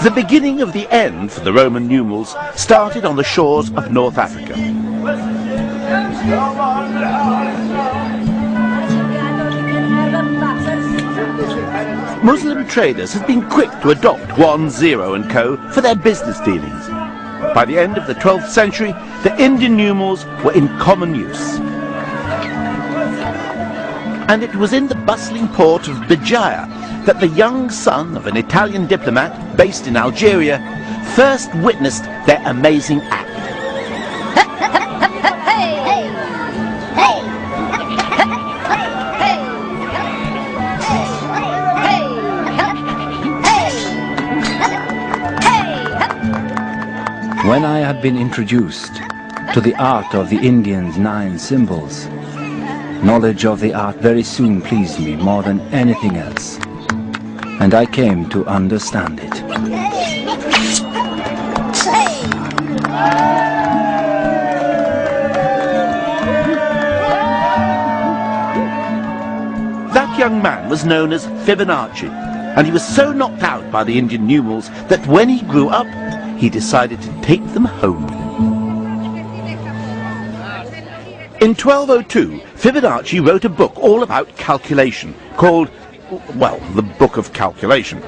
The beginning of the end for the Roman numerals started on the shores of North Africa. Muslim traders had been quick to adopt 10 & Co. for their business dealings. By the end of the 12th century, the Indian numerals were in common use. And it was in the bustling port of Béjaïa that the young son of an Italian diplomat based in Algeria first witnessed their amazing act. When I had been introduced to the art of the Indians' 9 symbols, knowledge of the art very soon pleased me more than anything else, and I came to understand it. That young man was known as Fibonacci, and he was so knocked out by the Indian numerals that when he grew up, he decided to take them home. In 1202, Fibonacci wrote a book all about calculation, called, well, the Book of Calculation.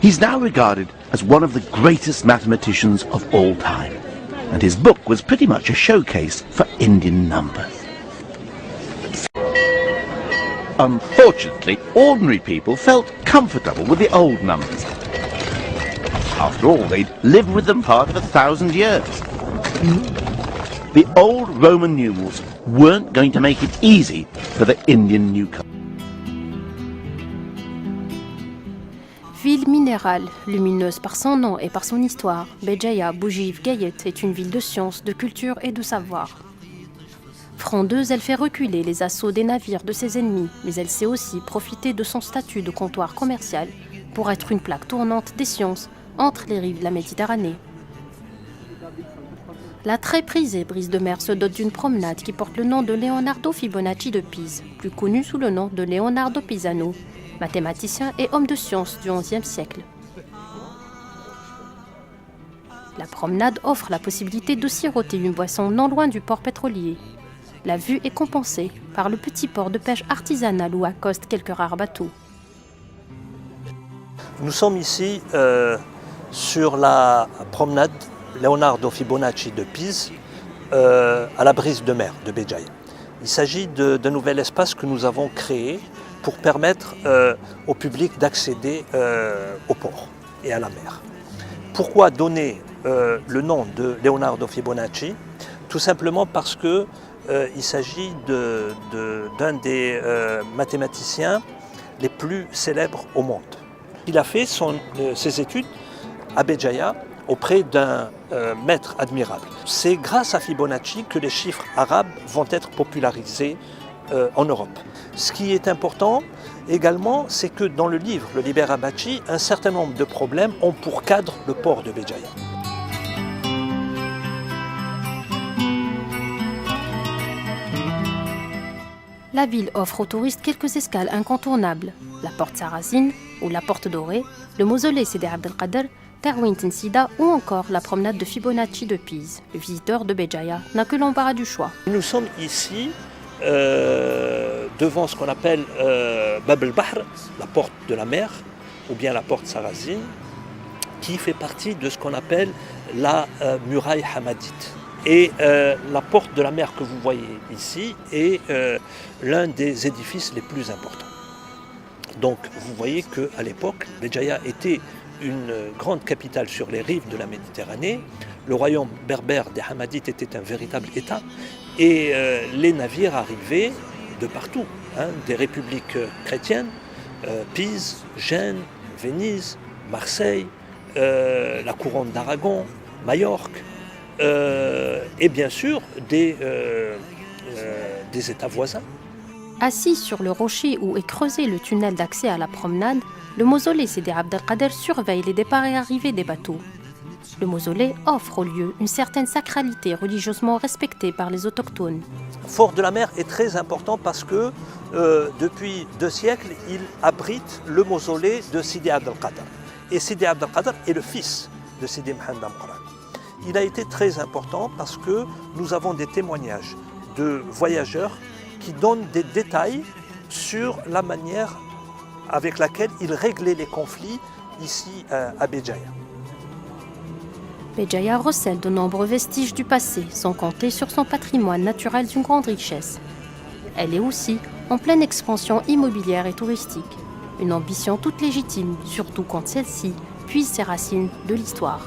He's now regarded as one of the greatest mathematicians of all time, and his book was pretty much a showcase for Indian numbers. Unfortunately, ordinary people felt comfortable with the old numbers. After all, they'd lived with them part of 1,000 years. The old Roman numerals weren't going to make it easy for the Indian newcomer. Ville minérale, lumineuse par son nom et par son histoire, Béjaïa Bougive Gayet est une ville de science, de culture et de savoir. Frondeuse, elle fait reculer les assauts des navires de ses ennemis, mais elle sait aussi profiter de son statut de comptoir commercial pour être une plaque tournante des sciences entre les rives de la Méditerranée. La très prisée brise de mer se dote d'une promenade qui porte le nom de Leonardo Fibonacci de Pise, plus connu sous le nom de Leonardo Pisano, mathématicien et homme de science du XIe siècle. La promenade offre la possibilité de siroter une boisson non loin du port pétrolier. La vue est compensée par le petit port de pêche artisanal où accostent quelques rares bateaux. Nous sommes ici sur la promenade Leonardo Fibonacci de Pise, à la brise de mer de Béjaïa. Il s'agit d'un nouvel espace que nous avons créé pour permettre au public d'accéder au port et à la mer. Pourquoi donner le nom de Leonardo Fibonacci? Tout simplement parce que il s'agit d'un des mathématiciens les plus célèbres au monde. Il a fait ses études à Béjaïa auprès d'un maître admirable. C'est grâce à Fibonacci que les chiffres arabes vont être popularisés en Europe. Ce qui est important également, c'est que dans le livre, le Liber Abaci, un certain nombre de problèmes ont pour cadre le port de Béjaïa. La ville offre aux touristes quelques escales incontournables. La porte Sarrasine ou la porte dorée, le mausolée Sidi Abdelkader, Terwin Tensida ou encore la promenade de Fibonacci de Pise. Le visiteur de Béjaïa n'a que l'embarras du choix. Nous sommes ici devant ce qu'on appelle Bab el-Bahr, la porte de la mer, ou bien la porte Sarrasine, qui fait partie de ce qu'on appelle la muraille hamadite. Et la porte de la mer que vous voyez ici est l'un des édifices les plus importants. Donc vous voyez qu'à l'époque, Béjaïa était une grande capitale sur les rives de la Méditerranée. Le royaume berbère des Hamadites était un véritable État. Et les navires arrivaient de partout, des républiques chrétiennes, Pise, Gênes, Venise, Marseille, la couronne d'Aragon, Majorque, et bien sûr des États voisins. Assis sur le rocher où est creusé le tunnel d'accès à la promenade, le mausolée Sidi Abdelkader surveille les départs et arrivées des bateaux. Le mausolée offre au lieu une certaine sacralité religieusement respectée par les autochtones. Fort de la Mer est très important parce que depuis 2 siècles, il abrite le mausolée de Sidi Abdelkader. Et Sidi Abdelkader est le fils de Sidi Mohamed Amqran. Il a été très important parce que nous avons des témoignages de voyageurs qui donnent des détails sur la manière avec laquelle il réglait les conflits ici à Béjaïa. Béjaïa recèle de nombreux vestiges du passé, sans compter sur son patrimoine naturel d'une grande richesse. Elle est aussi en pleine expansion immobilière et touristique. Une ambition toute légitime, surtout quand celle-ci puise ses racines de l'histoire.